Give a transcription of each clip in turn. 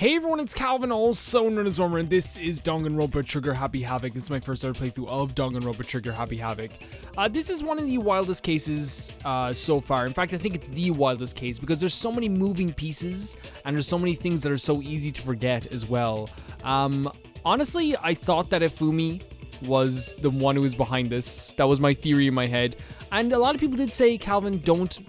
Hey everyone, it's Calvin, also known as Romer, and this is Danganronpa Trigger Happy Havoc. This is my first ever playthrough of Danganronpa Trigger Happy Havoc. This is one of the wildest cases so far. In fact, I think it's the wildest case because there's so many moving pieces and there's so many things that are so easy to forget as well. Honestly, I thought that Ifumi was the one who was behind this. That was my theory in my head. And a lot of people did say, Calvin, don't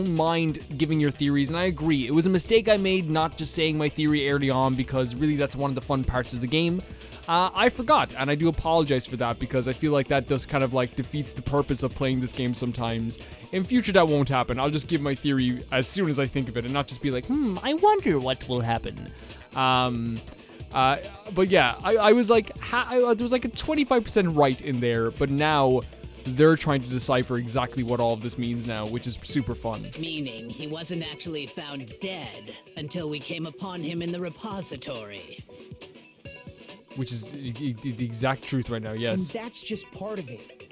mind giving your theories, and I agree. It was a mistake I made not just saying my theory early on because really that's one of the fun parts of the game. I forgot, and I do apologize for that because I feel like that does kind of like defeats the purpose of playing this game sometimes. In future that won't happen. I'll just give my theory as soon as I think of it and not just be like, I wonder what will happen. But yeah, I was like, there was like a 25% right in there, but now they're trying to decipher exactly what all of this means now, which is super fun. Meaning he wasn't actually found dead until we came upon him in the repository. Which is the exact truth right now, yes. And that's just part of it.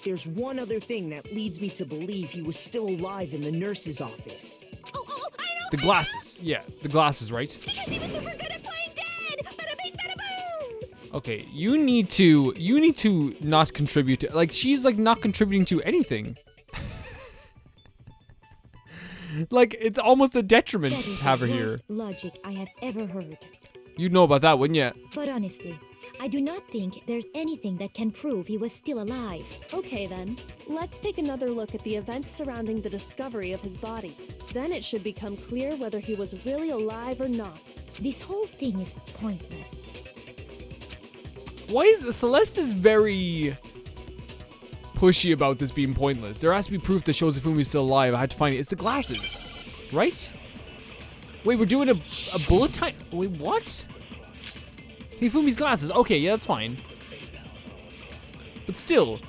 There's one other thing that leads me to believe he was still alive in the nurse's office. Oh, I know! The glasses, yeah, the glasses, right? Because he was super good at playing dead! Bada bing, bada boom! Okay, you need to not contribute to, like, she's like not contributing to anything. Like, it's almost a detriment to have her here. That is the worst logic I have ever heard. You'd know about that, wouldn't you? But honestly, I do not think there's anything that can prove he was still alive. Okay then, let's take another look at the events surrounding the discovery of his body. Then it should become clear whether he was really alive or not. This whole thing is pointless. Why is Celeste is very pushy about this being pointless? There has to be proof that shows Ifumi's still alive. I had to find it. It's the glasses, right? Wait, we're doing a bullet time. Wait, what? Ifumi's glasses. Okay, yeah, that's fine. But still.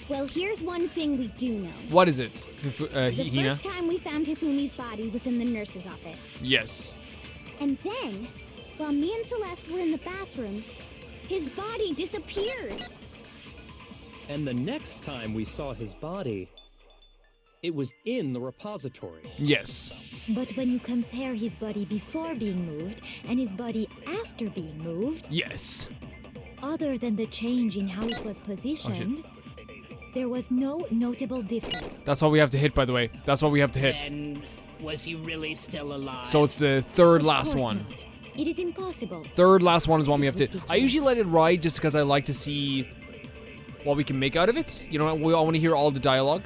Well, here's one thing we do know. What is it, The Hina? first time we found Hifumi's body was in the nurse's office. Yes. And then, while me and Celeste were in the bathroom, his body disappeared. And the next time we saw his body, it was in the repository. Yes. But when you compare his body before being moved and his body after being moved, Yes. other than the change in how it was positioned, there was no notable difference. That's what we have to hit, by the way. That's what we have to hit. Then, was he really still alive? So it's the third Of last course one. not. It is impossible. Third last one is one we have to. I usually let it ride just because I like to see what we can make out of it. You know, we all want to hear all the dialogue.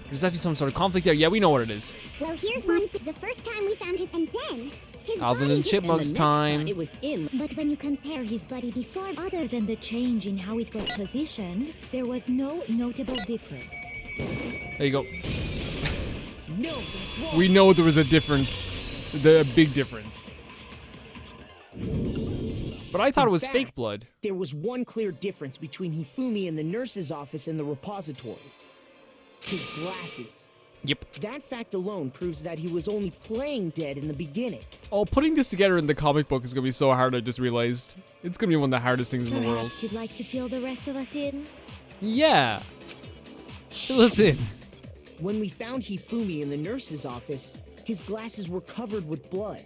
There's definitely some sort of conflict there. Yeah, we know what it is. Well, here's one. The first time we found him, and then his Alvin body and Chipmunks And the next time. It was in. But when you compare his body before, Other than the change in how it was positioned, there was no notable difference. There you go. No, that's wrong. We know there was a difference. A big difference. But I thought it was In fake fact, blood. There was one clear difference between Hifumi in the nurse's office and the repository. His glasses. Yep. That fact alone proves that he was only playing dead in the beginning. Oh, putting this together in the comic book is going to be so hard, I just realized. It's going to be one of the hardest things in the world. Perhaps you'd like to fill the rest of us in? Yeah. Fill us in. When we found Hifumi in the nurse's office, his glasses were covered with blood.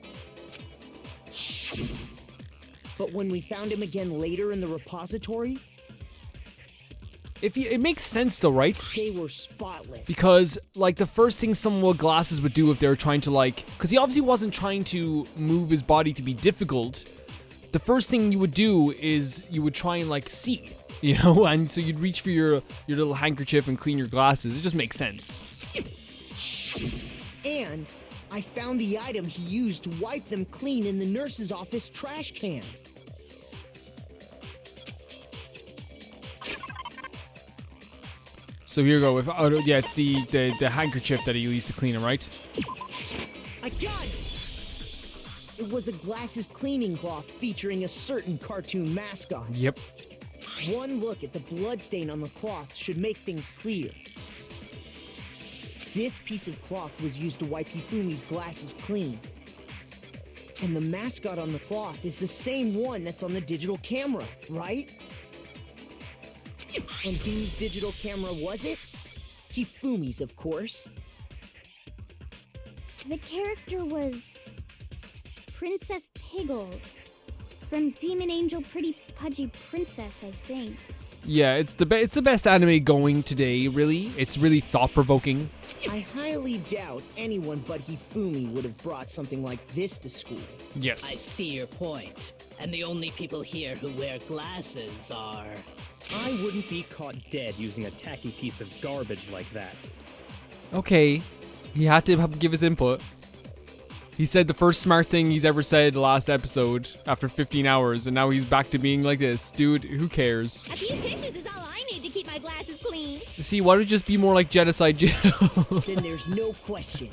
But when we found him again later in the repository, It makes sense though, right? they were spotless. Because, like, the first thing someone with glasses would do if they were trying to, like... Because he obviously wasn't trying to move his body to be difficult. The first thing you would do is you would try and, like, see. You know? And so you'd reach for your little handkerchief and clean your glasses. It just makes sense. And I found the item he used to wipe them clean in the nurse's office trash can. So here you go. Yeah, it's the handkerchief that he used to clean him, right? I got it! It was a glasses cleaning cloth featuring a certain cartoon mascot. Yep. One look at the bloodstain on the cloth should make things clear. This piece of cloth was used to wipe Hifumi's glasses clean. And the mascot on the cloth is the same one that's on the digital camera, right? And whose digital camera was it? Hifumi's, of course. the character was Princess Piggles. From Demon Angel Pretty Pudgy Princess, I think. Yeah, it's the best anime going today, really. It's really thought-provoking. I highly doubt anyone but Hifumi would have brought something like this to school. I Yes. see your point. And the only people here who wear glasses are... I wouldn't be caught dead using a tacky piece of garbage like that. Okay. He had to give his input. He said the first smart thing he's ever said last episode after 15 hours, and now he's back to being like this. Dude, who cares? A few tissues is all I need to keep my glasses clean. See, why don't you just be more like Genocide Jill? Then there's no question.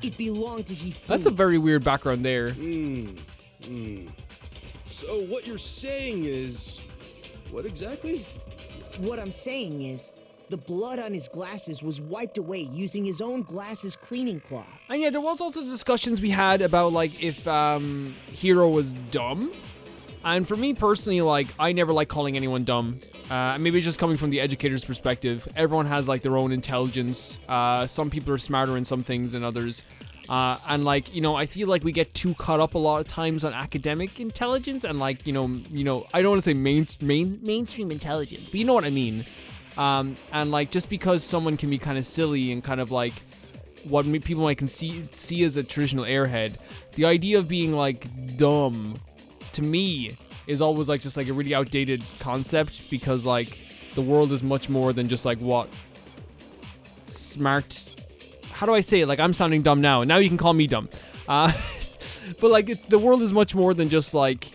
It belonged to Hifumi. That's a very weird background there. So what you're saying is... what exactly? What I'm saying is, the blood on his glasses was wiped away using his own glasses cleaning cloth. And yeah, there was also discussions we had about like if Hiro was dumb. And for me personally, like I never like calling anyone dumb. Maybe it's just coming from the educator's perspective. Everyone has like their own intelligence. Some people are smarter in some things than others. And like, you know, I feel like we get too caught up a lot of times on academic intelligence and like, you know, I don't want to say mainstream intelligence, but you know what I mean. And like, just because someone can be kind of silly and kind of like what people might see as a traditional airhead, the idea of being like dumb, to me, is always like just like a really outdated concept, because like the world is much more than just like what smart. How do I say it? Like I'm sounding dumb now, and now you can call me dumb. But like the world is much more than just like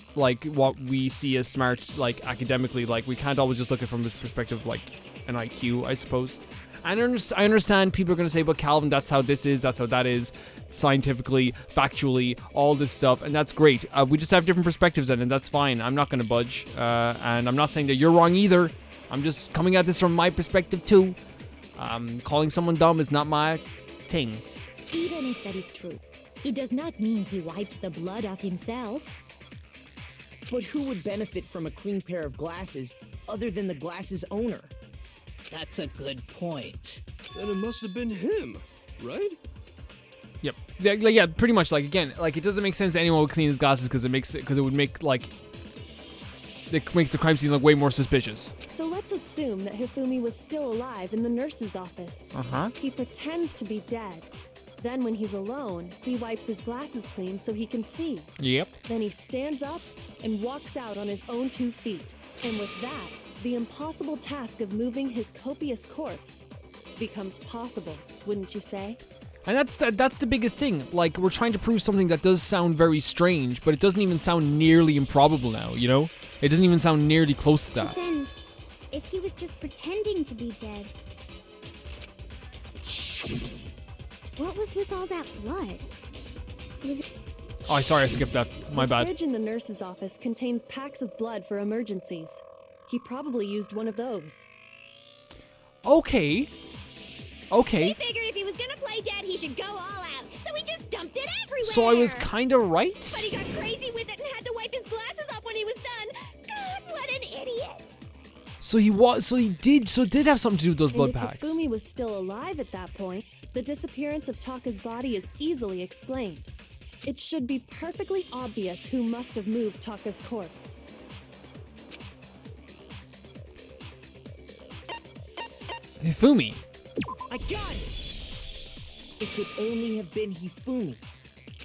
what we see as smart, like academically. Like we can't always just look at it from this perspective, like an IQ, I suppose. And I understand people are going to say, but Calvin, that's how this is, that's how that is, scientifically, factually, all this stuff, and that's great. We just have different perspectives in it, and that's fine. I'm not going to budge, and I'm not saying that you're wrong either. I'm just coming at this from my perspective too. Calling someone dumb is not my thing. Even if that is true, it does not mean he wiped the blood off himself. But who would benefit from a clean pair of glasses other than the glasses owner? That's a good point. Then it must have been him, right? Yep. Yeah, pretty much. Like again, like it doesn't make sense that anyone would clean his glasses because it would make like it makes the crime scene look way more suspicious. So let's assume that Hifumi was still alive in the nurse's office. He pretends to be dead. Then when he's alone, he wipes his glasses clean so he can see. Yep. Then he stands up and walks out on his own 2 feet. And with that, the impossible task of moving his copious corpse becomes possible, wouldn't you say? And that's the biggest thing. Like, we're trying to prove something that does sound very strange, but it doesn't even sound nearly improbable now, you know? It doesn't even sound nearly close to But that. then, if he was just pretending to be dead, what was with all that blood? Was it... Oh, sorry, I skipped that. My The bad. fridge in the nurse's office contains packs of blood for emergencies. He probably used one of those. Okay. He Okay. figured if he was gonna play dead, he should go all out, so he just dumped it everywhere! So I was kind of right? But he got crazy with it and had to wipe his glasses off when he was done! God, what an idiot! So it did have something to do with those blood And if packs. Hifumi was still alive at that point, the disappearance of Taka's body is easily explained. It should be perfectly obvious who must have moved Taka's corpse. Hifumi. I got it! It could only have been Hifumi.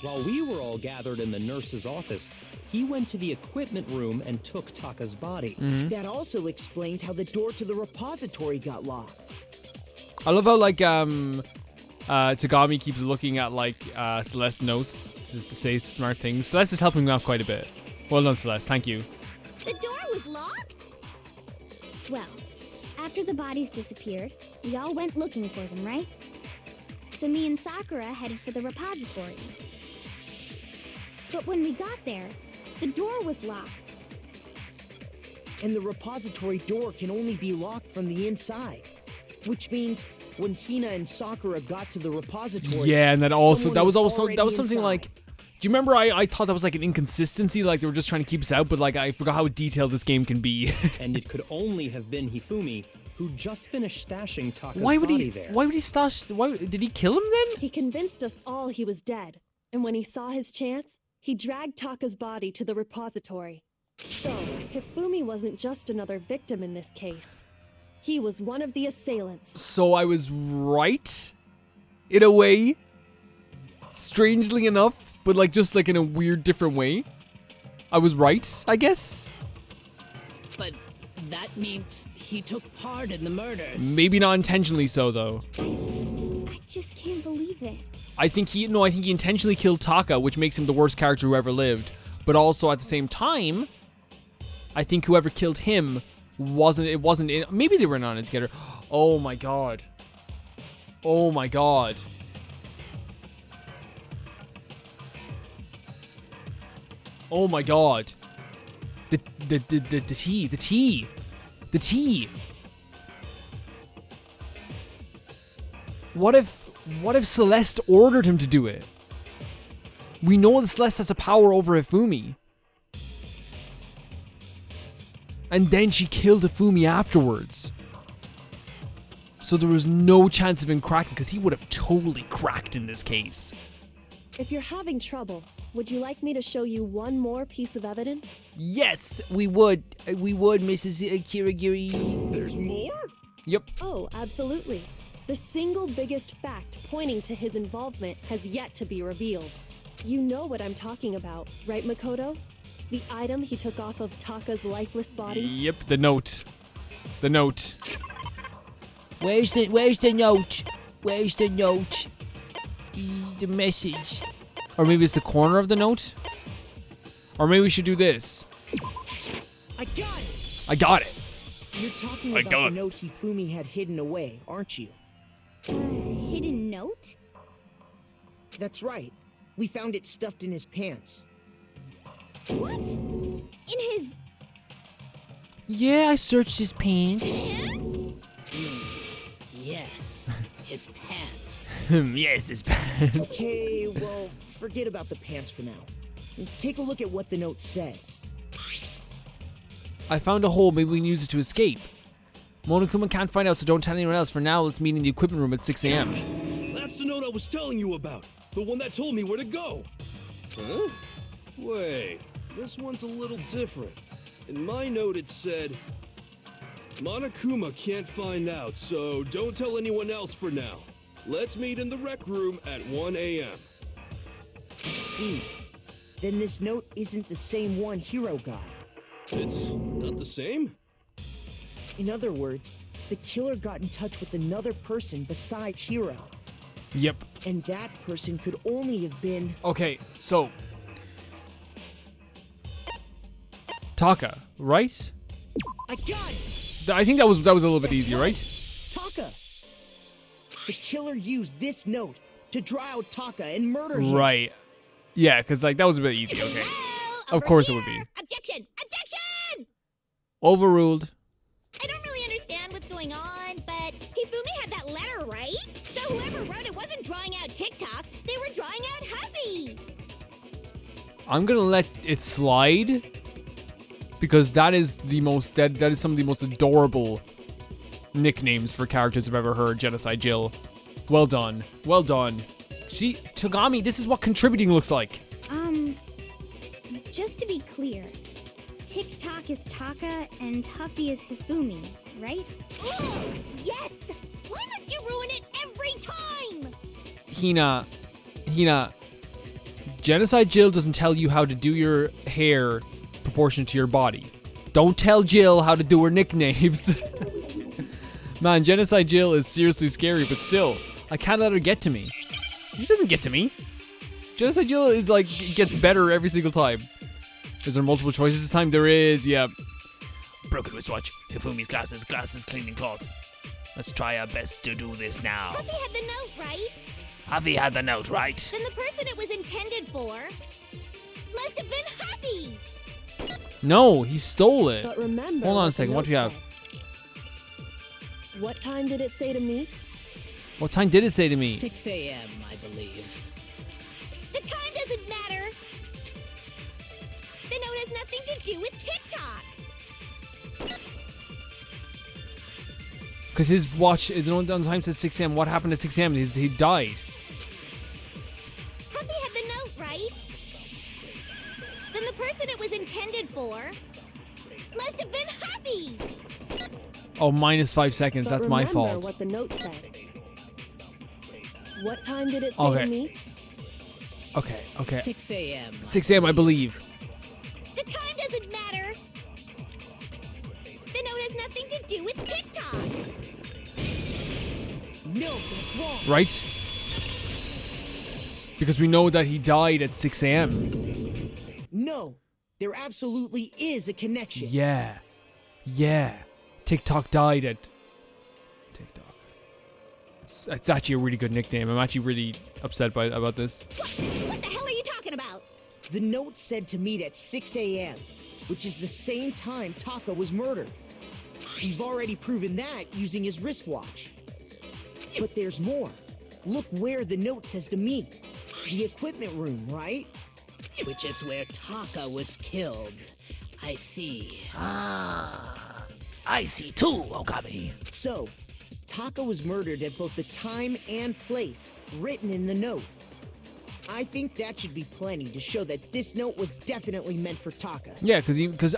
While we were all gathered in the nurse's office, he went to the equipment room and took Taka's body. That also explains how the door to the repository got locked. I love how like Tagami keeps looking at like Celeste notes to say smart things. Celeste is helping me out quite a bit. Well done, Celeste. Thank you. The door was locked? Well, after the bodies disappeared, we all went looking for them, right? So me and Sakura headed for the repository. But when we got there, the door was locked. And the repository door can only be locked from the inside. Which means when Hina and Sakura got to the repository... Yeah, and that was already something inside. like. Do you remember I thought that was like an inconsistency, like they were just trying to keep us out, but like I forgot how detailed this game can be. And it could only have been Hifumi, who just finished stashing Taka's Why would body he? there. Why would he stash? Why did he kill him then? He convinced us all he was dead, and when he saw his chance, he dragged Taka's body to the repository. So, Hifumi wasn't just another victim in this case. He was one of the assailants. So I was right? In a way? Strangely enough, but like just like in a weird different way. I was right, I guess? But that means he took part in the murders. Maybe not intentionally so though. I just can't believe it. I think he intentionally killed Taka, which makes him the worst character who ever lived. But also at the same time, I think whoever killed him maybe they were not in it together. Oh my god. Oh my god. Oh my god. The tea. What if Celeste ordered him to do it? We know that Celeste has a power over Hifumi. And then she killed Hifumi afterwards. So there was no chance of him cracking, because he would have totally cracked in this case. If you're having trouble, would you like me to show you one more piece of evidence? Yes, we would. We would, Mrs. Kirigiri. There's more? Yep. Oh, absolutely. The single biggest fact pointing to his involvement has yet to be revealed. You know what I'm talking about, right, Makoto? The item he took off of Taka's lifeless body? Yep, the note. The note. Where's the note? Where's the note? The message. Or maybe it's the corner of the note? Or maybe we should do this. I got it! I got it. You're talking I about got the it. note Hifumi had hidden away, aren't you? Hidden note? That's right. We found it stuffed in his pants. What? In his Yeah, I searched his pants. pants? Yes, his pants. Yes, his pants. Okay, well, forget about the pants for now. Take a look at what the note says. I found a hole. Maybe we can use it to escape. Monokuma can't find out, so don't tell anyone else. For now, let's meet in the equipment room at 6 a.m. That's the note I was telling you about. The one that told me where to go. Huh? Wait, this one's a little different. In my note it said, Monokuma can't find out, so don't tell anyone else for now. Let's meet in the rec room at 1 a.m. I see. Then this note isn't the same one Hiro got. It's not the same? In other words, the killer got in touch with another person besides Hiro. Yep. And that person could only have been... Okay, so Taka, right? I got it! I think that was a little bit That's easier, right? Taka! The killer used this note to draw out Taka and murder him. Right. Yeah, because like that was a bit easy. Okay. Hello, Of course it over would be. here. Objection! Objection! Overruled. I don't really understand what's going on, but Hifumi had that letter, right? So whoever wrote it wasn't drawing out TikTok, they were drawing out Happy. I'm gonna let it slide because that is the most that is some of the most adorable nicknames for characters I've ever heard. Genocide Jill. Well done. Well done. See, Togami, this is what contributing looks like. Just to be clear, TikTok is Taka and Huffy is Hifumi, right? Oh, yes! Why must you ruin it every time? Hina, Genocide Jill doesn't tell you how to do your hair proportionate to your body. Don't tell Jill how to do her nicknames. Man, Genocide Jill is seriously scary, but still, I can't let her get to me. She doesn't get to me. Genocide Jill is like, gets better every single time. Is there multiple choices this time? There is, yeah. Broken wristwatch, Hifumi's glasses, cleaning cloth. Let's try our best to do this now. Huffy had the note, right? Huffy had the note, right? Then the person it was intended for must have been Huffy. No, he stole it. But remember, Hold on a what the second, what do we note have? said. What time did it say to meet? What time did it say to me? 6 a.m., I believe. The time doesn't matter. The note has nothing to do with TikTok. Because his watch, the time says 6 a.m. What happened at 6 a.m.? He died. Huffy had the note, right? Then the person it was intended for must have been happy. Oh, minus 5 seconds. But That's my remember fault. what the note said. What time did it say Okay. to meet? Okay, okay. 6 a.m. 6 a.m. I believe. The time doesn't matter. The note has nothing to do with TikTok. No, that's wrong. Right? Because we know that he died at 6 a.m. No, there absolutely is a connection. Yeah. Yeah. TikTok died at... TikTok. It's actually a really good nickname. I'm actually really upset about this. What the hell are you talking about? The note said to meet at 6 a.m., which is the same time Taka was murdered. We've already proven that using his wristwatch. But there's more. Look where the note says to meet. The equipment room, right? Which is where Taka was killed. I see. Ah, I see too, Okami. So, Taka was murdered at both the time and place written in the note. I think that should be plenty to show that this note was definitely meant for Taka. Yeah, because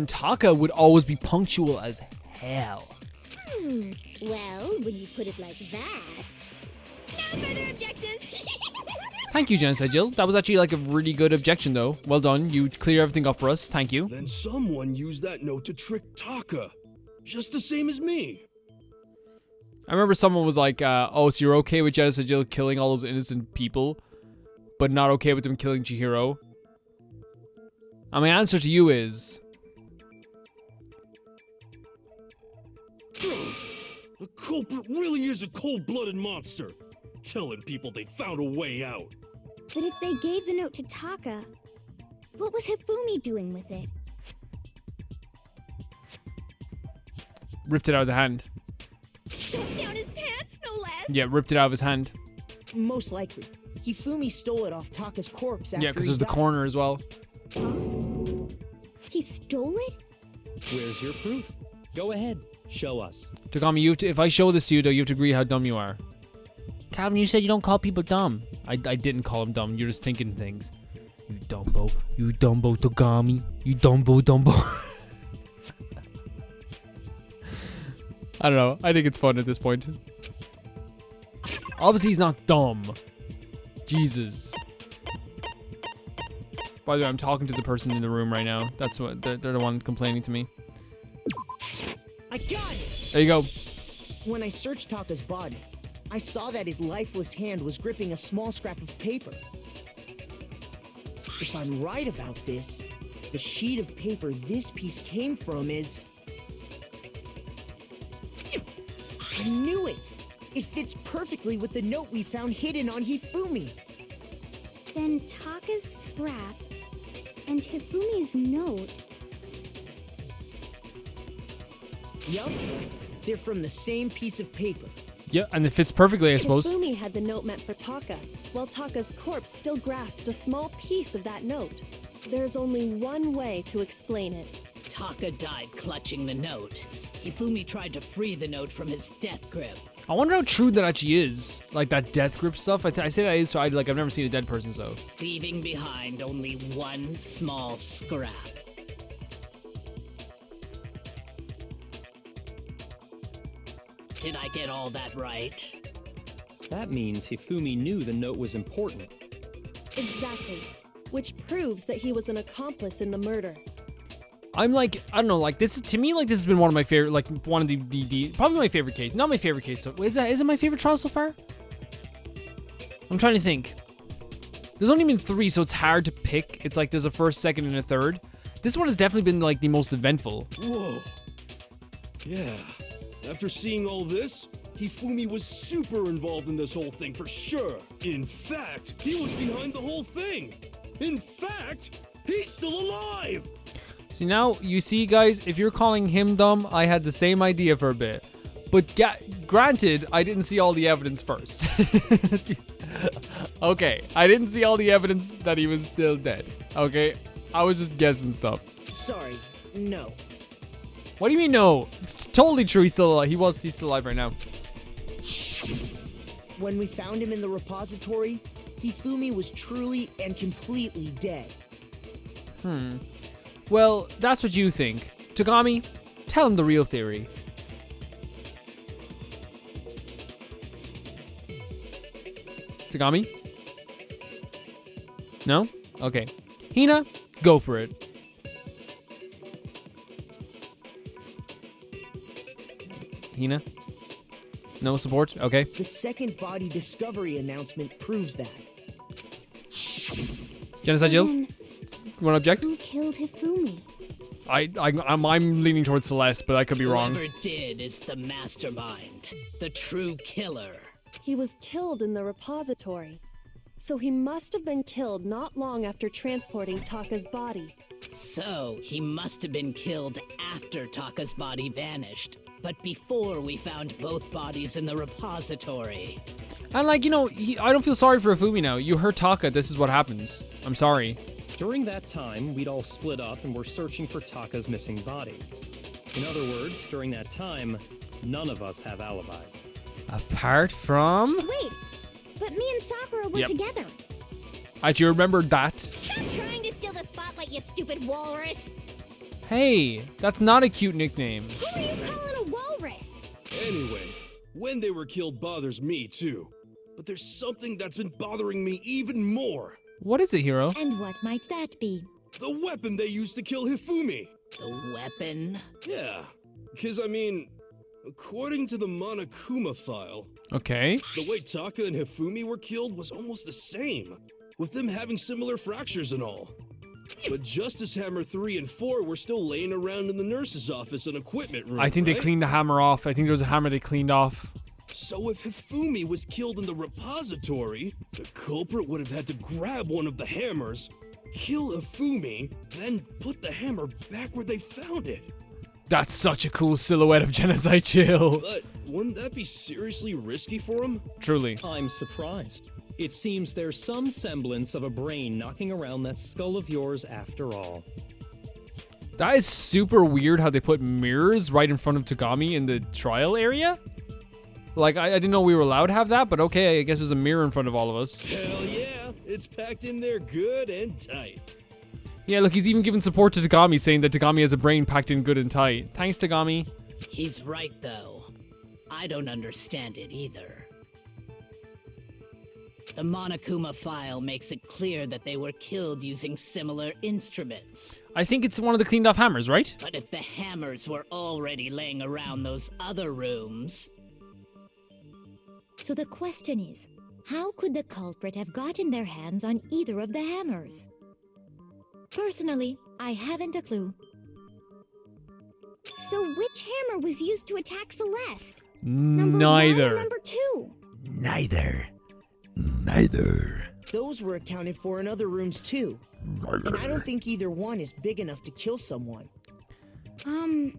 Taka would always be punctual as hell. Well, when you put it like that. No further objections. Thank you, Genocide Jill. That was actually like a really good objection, though. Well done. You clear everything up for us. Thank you. Then someone used that note to trick Taka. Just the same as me. I remember someone was like, oh, so you're okay with Genocide Jill killing all those innocent people, but not okay with them killing Chihiro? And my answer to you is... The culprit really is a cold-blooded monster. Telling people they found a way out. But if they gave the note to Taka, what was Hifumi doing with it? Ripped it out of the hand. Stuffed down his pants, no less. Yeah, ripped it out of his hand. Most likely. Hifumi stole it off Taka's corpse after Yeah, because he there's the died. corner as well. He stole it? Where's your proof? Go ahead, show us. Takami, if I show this to you, though, you have to agree how dumb you are. Calvin, you said you don't call people dumb. I didn't call him dumb. You're just thinking things. You dumbo. You dumbo, Takami. You dumbo. I don't know. I think it's fun at this point. Obviously, he's not dumb. Jesus. By the way, I'm talking to the person in the room right now. That's what they're the one complaining to me. I got it! There you go. When I searched Taka's body, I saw that his lifeless hand was gripping a small scrap of paper. If I'm right about this, the sheet of paper this piece came from is... I knew it! It fits perfectly with the note we found hidden on Hifumi. Then Taka's scrap and Hifumi's note. Yup, they're from the same piece of paper. Yeah, and it fits perfectly, I suppose. Hifumi had the note meant for Taka, while Taka's corpse still grasped a small piece of that note. There's only one way to explain it. Taka died clutching the note. Hifumi tried to free the note from his death grip. I wonder how true that actually is. Like that death grip stuff. I say that is so I've never seen a dead person, so. Leaving behind only one small scrap. Did I get all that right? That means Hifumi knew the note was important. Exactly. Which proves that he was an accomplice in the murder. I'm like, I don't know, like this is, to me, like this has been one of my favorite, like one of the probably my favorite case. Not my favorite case, so is it my favorite trial so far? I'm trying to think. There's only been 3, so it's hard to pick. It's like there's a first, second, and a third. This one has definitely been like the most eventful. Whoa. Yeah. After seeing all this, Hifumi was super involved in this whole thing for sure. In fact, he was behind the whole thing. In fact, he's still alive. See, now, you see, guys, if you're calling him dumb, I had the same idea for a bit. But granted, I didn't see all the evidence first. Okay, I didn't see all the evidence that he was still dead. Okay, I was just guessing stuff. Sorry, no. What do you mean no? It's totally true, he's still alive. He's still alive right now. When we found him in the repository, Hifumi was truly and completely dead. Well, that's what you think. Tagami, tell him the real theory. Tagami? No? Okay. Hina, go for it. Hina? No support? Okay. The second body discovery announcement proves that. Genocide Jill? You want to object? Who killed Hifumi? I'm leaning towards Celeste, but I could be wrong. Whoever did is the mastermind, the true killer. He was killed in the repository. So he must have been killed not long after transporting Taka's body. So, he must have been killed after Taka's body vanished, but before we found both bodies in the repository. And like, you know, I don't feel sorry for Hifumi now. You hurt Taka, this is what happens. I'm sorry. During that time, we'd all split up and were searching for Taka's missing body. In other words, during that time, none of us have alibis. Apart from... Wait, but me and Sakura were together. I do remember that. Stop trying to steal the spotlight, you stupid walrus. Hey, that's not a cute nickname. Who are you calling a walrus? Anyway, when they were killed bothers me too. But there's something that's been bothering me even more. What is it, Hero? And what might that be? The weapon they used to kill Hifumi. The weapon? Yeah, because I mean, according to the Monokuma file, Okay. the way Taka and Hifumi were killed was almost the same, with them having similar fractures and all. But Justice Hammer 3 and 4 were still laying around in the nurse's office and equipment room, I think they right? cleaned the hammer off. I think there was a hammer they cleaned off. So if Hifumi was killed in the repository, the culprit would have had to grab one of the hammers, kill Hifumi, then put the hammer back where they found it. That's such a cool silhouette of Genocide Jill. But wouldn't that be seriously risky for him? Truly. I'm surprised. It seems there's some semblance of a brain knocking around that skull of yours after all. That is super weird how they put mirrors right in front of Tagami in the trial area. Like, I didn't know we were allowed to have that, but okay, I guess there's a mirror in front of all of us. Hell yeah, it's packed in there good and tight. Yeah, look, he's even giving support to Tagami, saying that Tagami has a brain packed in good and tight. Thanks, Tagami. He's right, though. I don't understand it either. The Monokuma file makes it clear that they were killed using similar instruments. I think it's one of the cleaned off hammers, right? But if the hammers were already laying around those other rooms... So the question is, how could the culprit have gotten their hands on either of the hammers? Personally, I haven't a clue. So which hammer was used to attack Celeste? Neither. Number 2? Neither. Those were accounted for in other rooms too. And I don't think either one is big enough to kill someone. Then,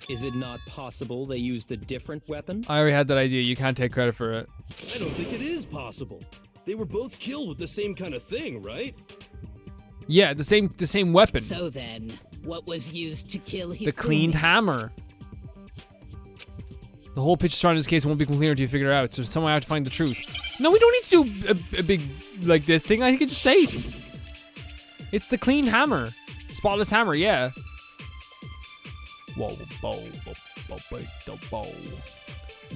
Is it not possible they used a different weapon? I already had that idea. You can't take credit for it. I don't think it is possible. They were both killed with the same kind of thing, right? Yeah, the same weapon. So then, what was used to kill Hifumi? The cleaned hammer. The whole picture surrounding this case won't be clear until you figure it out, so somehow I have to find the truth. No, we don't need to do a big, like, this thing. I think I just say it. It's the clean hammer. Spotless hammer, yeah. Whoa, bow, bow.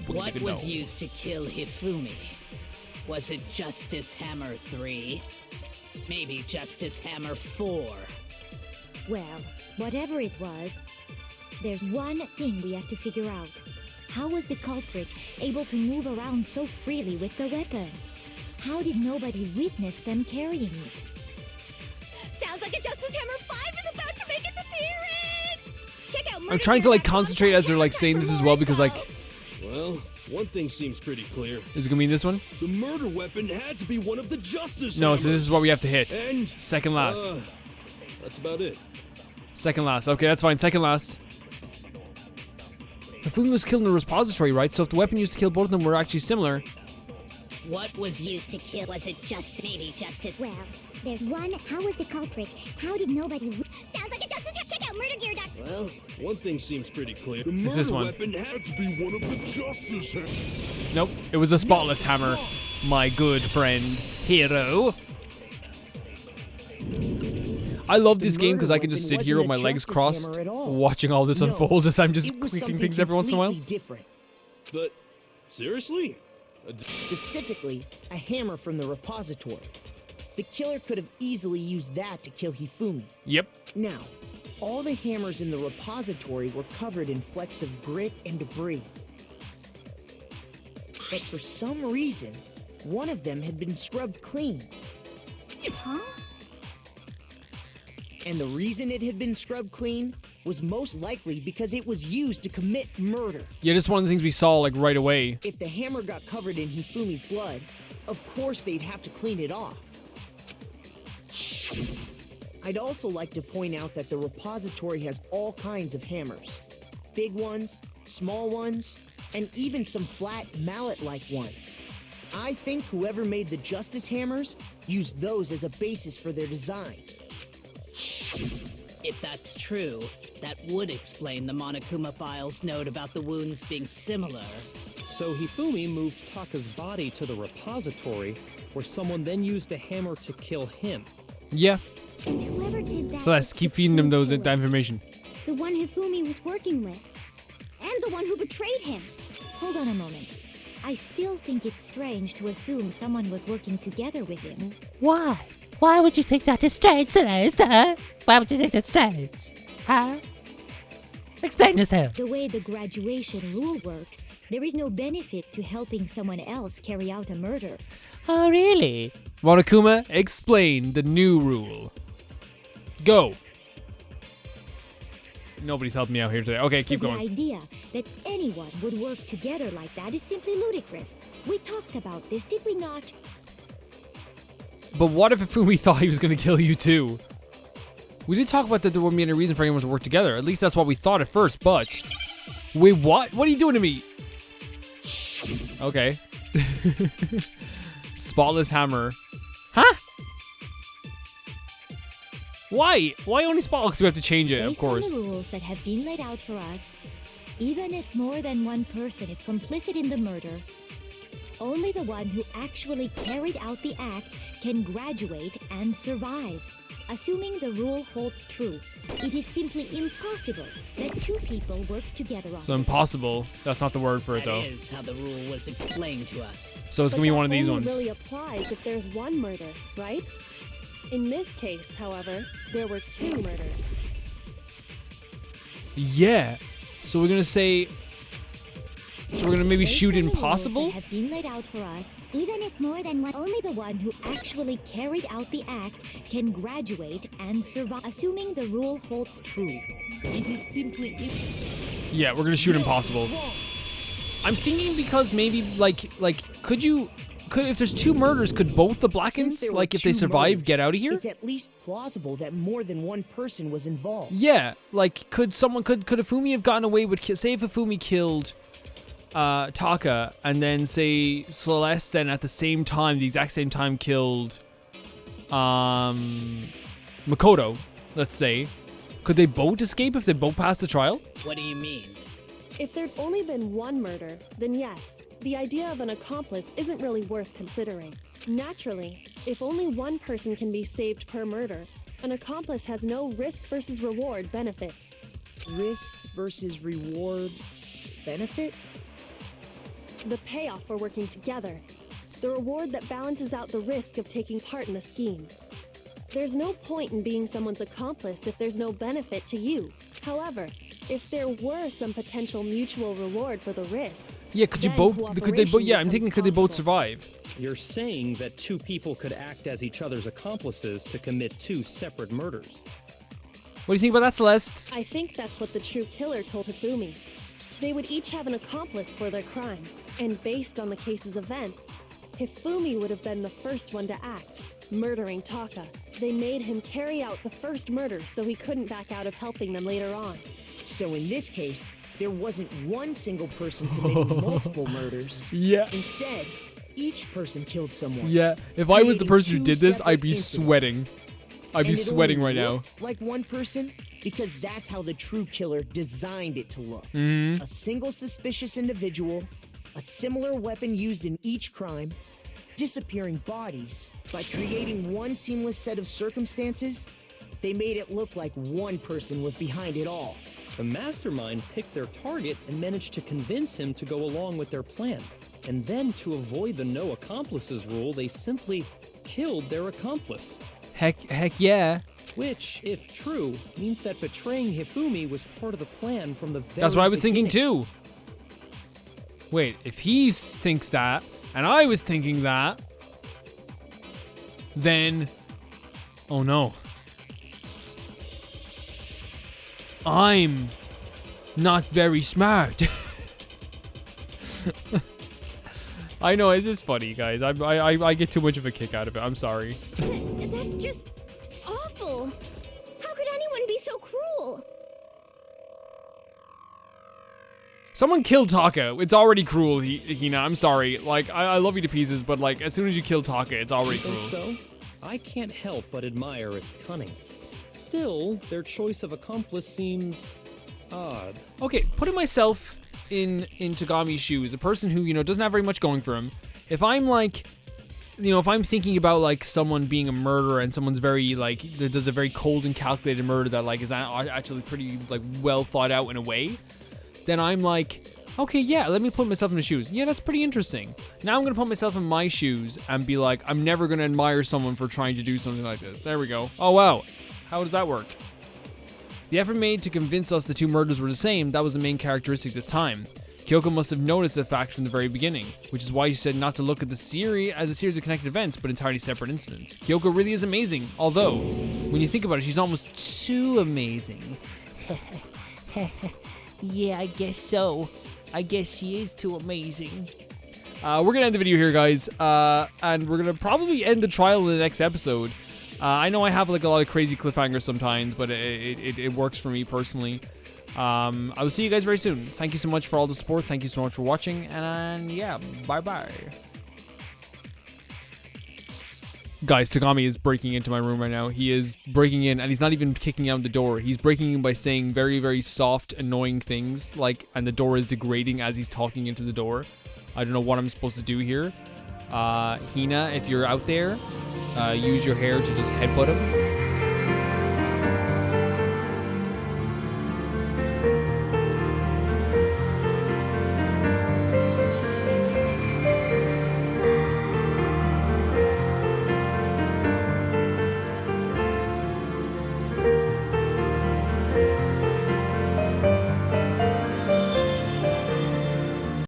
What was used to kill Hifumi? Was it Justice Hammer 3? Maybe Justice Hammer 4? Well, whatever it was, there's one thing we have to figure out. How was the culprit able to move around so freely with the weapon? How did nobody witness them carrying it? sounds like a Justice Hammer 5 is about to make its appearance! Check out I'm trying to, like, concentrate as they're, like, saying this as well, because, like... Well, one thing seems pretty clear. Is it gonna be in this one? The murder weapon had to be one of the Justice No, Hammers. so this is what we have to hit. And, Second last. That's about it. Second last. Okay, that's fine. Second last. Hifumi was killed in the repository, right? So if the weapon used to kill both of them were actually similar... What was used to kill? Was it maybe Justice? Well, there's one. How was the culprit? How did nobody... Sounds like a Justice. Check out Murder Gear. Well, one thing seems pretty clear. The It's this murder one. weapon had to be one of the Justice Hammers. Nope, it was a spotless hammer. My good friend, Hero. I love The this game because murder I can just weapon sit here with wasn't my a legs justice crossed, hammer at all. watching all this No, unfold as I'm just it was clicking something things every once in a while. completely different. But seriously? Specifically, a hammer from the repository. The killer could have easily used that to kill Hifumi. Yep. Now, all the hammers in the repository were covered in flecks of grit and debris. But for some reason, one of them had been scrubbed clean. Huh? And the reason it had been scrubbed clean was most likely because it was used to commit murder. Yeah, this is one of the things we saw like right away. If the hammer got covered in Hifumi's blood, of course they'd have to clean it off. I'd also like to point out that the repository has all kinds of hammers. Big ones, small ones, and even some flat mallet-like ones. I think whoever made the Justice Hammers used those as a basis for their design. If that's true, that would explain the Monokuma file's note about the wounds being similar. So Hifumi moved Taka's body to the repository, where someone then used a hammer to kill him. Yeah. And whoever did that Celeste, was keep the feeding them true that killer. information. The one Hifumi was working with. And the one who betrayed him. Hold on a moment. I still think it's strange to assume someone was working together with him. Why? Why would you think that is strange, Celeste? Huh? Why would you think that's strange? Huh? Explain yourself. The way the graduation rule works, there is no benefit to helping someone else carry out a murder. Oh, really? Monokuma, explain the new rule. Go. Nobody's helping me out here today. Okay, keep So going. the idea that anyone would work together like that is simply ludicrous. We talked about this, did we not? But what if Hifumi thought he was going to kill you too? We did talk about that there wouldn't be any reason for anyone to work together. At least that's what we thought at first, but... Wait, what? What are you doing to me? Okay. Spotless hammer. Huh? Why? Why only spotless? Because we have to change it, of Based course. on the rules that have been laid out for us, even if more than one person is complicit in the murder, only the one who actually carried out the act can graduate and survive. Assuming the rule holds true, it is simply impossible that two people work together on So it. impossible. That's not the word for it, That though. is how the rule was explained to us. So it's going to be one of these only ones. really applies if there's one murder, right? In this case, however, there were two murders. Yeah. So we're going to say... So we're going to maybe Based shoot on the rules impossible? that have been laid out for us, Even if more than one. only the one who actually carried out the act can graduate and survive. Assuming the rule holds true. It is simply Yeah, we're going to shoot impossible. I'm thinking because maybe, could if there's two murders, could both the Since Blackens, there were like, if they two survive, murders, get out of here? It's at least plausible that more than one person was involved. Yeah, like, could Hifumi have gotten away with, say if Hifumi killed Taka, and then say Celeste then at the same time, the exact same time killed Makoto, let's say, could they both escape if they both passed the trial? What do you mean? If there'd only been one murder, then yes, the idea of an accomplice isn't really worth considering. Naturally, if only one person can be saved per murder, an accomplice has no risk versus reward benefit. Risk versus reward benefit? The payoff for working together. The reward that balances out the risk of taking part in a scheme. There's no point in being someone's accomplice if there's no benefit to you. However, if there were some potential mutual reward for the risk, Yeah, could then I'm thinking could they both possible. survive? You're saying that two people could act as each other's accomplices to commit two separate murders. What do you think about that, Celeste? I think that's what the true killer told Hifumi. They would each have an accomplice for their crime, and based on the case's events, Hifumi would have been the first one to act, murdering Taka. They made him carry out the first murder so he couldn't back out of helping them later on. So in this case, there wasn't one single person committing multiple murders. Yeah. Instead, each person killed someone. Yeah, if I was the creating person who two did this, I'd separate be incidents. sweating. I'd be And it sweating only right now. looked like one person because that's how the true killer designed it to look. Mm-hmm. A single suspicious individual, a similar weapon used in each crime, disappearing bodies. By creating one seamless set of circumstances, They made it look like one person was behind it all. The mastermind picked their target and managed to convince him to go along with their plan. And then, to avoid the no accomplices rule, they simply killed their accomplice. Heck yeah. Which, if true, means that betraying Hifumi was part of the plan from the very That's what I was thinking beginning. too. Wait, if he thinks that, and I was thinking that, then... Oh no. I'm not very smart. I know, it's just funny, guys. I get too much of a kick out of it. I'm sorry. That's just awful. How could anyone be so cruel? Someone killed Taka. It's already cruel, Hina. I'm sorry. Like, I love you to pieces, but like, as soon as you kill Taka, it's already Think cruel. so? I can't help but admire its cunning. Still, their choice of accomplice seems odd. Okay, putting myself in Tagami's shoes, a person who, you know, doesn't have very much going for him. If I'm like, you know, if I'm thinking about like someone being a murderer and someone's very like, that does a very cold and calculated murder that like is actually pretty like well thought out in a way, then I'm like, okay, yeah, let me put myself in the shoes. Yeah, that's pretty interesting. Now I'm gonna put myself in my shoes and be like, I'm never gonna admire someone for trying to do something like this. There we go. Oh wow, how does that work? The effort made to convince us the two murders were the same, that was the main characteristic this time. Kyoko must have noticed the fact from the very beginning, which is why she said not to look at the series as a series of connected events, but entirely separate incidents. Kyoko really is amazing, although, when you think about it, she's almost too amazing. Yeah, I guess so. I guess she is too amazing. We're gonna end the video here, guys, and we're gonna probably end the trial in the next episode. I know I have like a lot of crazy cliffhangers sometimes, but it works for me personally. I will see you guys very soon. Thank you so much for all the support. Thank you so much for watching, and yeah, bye-bye. Guys, Tagami is breaking into my room right now. He is breaking in, and he's not even kicking out the door. He's breaking in by saying very, very soft, annoying things, like, and the door is degrading as he's talking into the door. I don't know what I'm supposed to do here. Hina, if you're out there, use your hair to just headbutt him.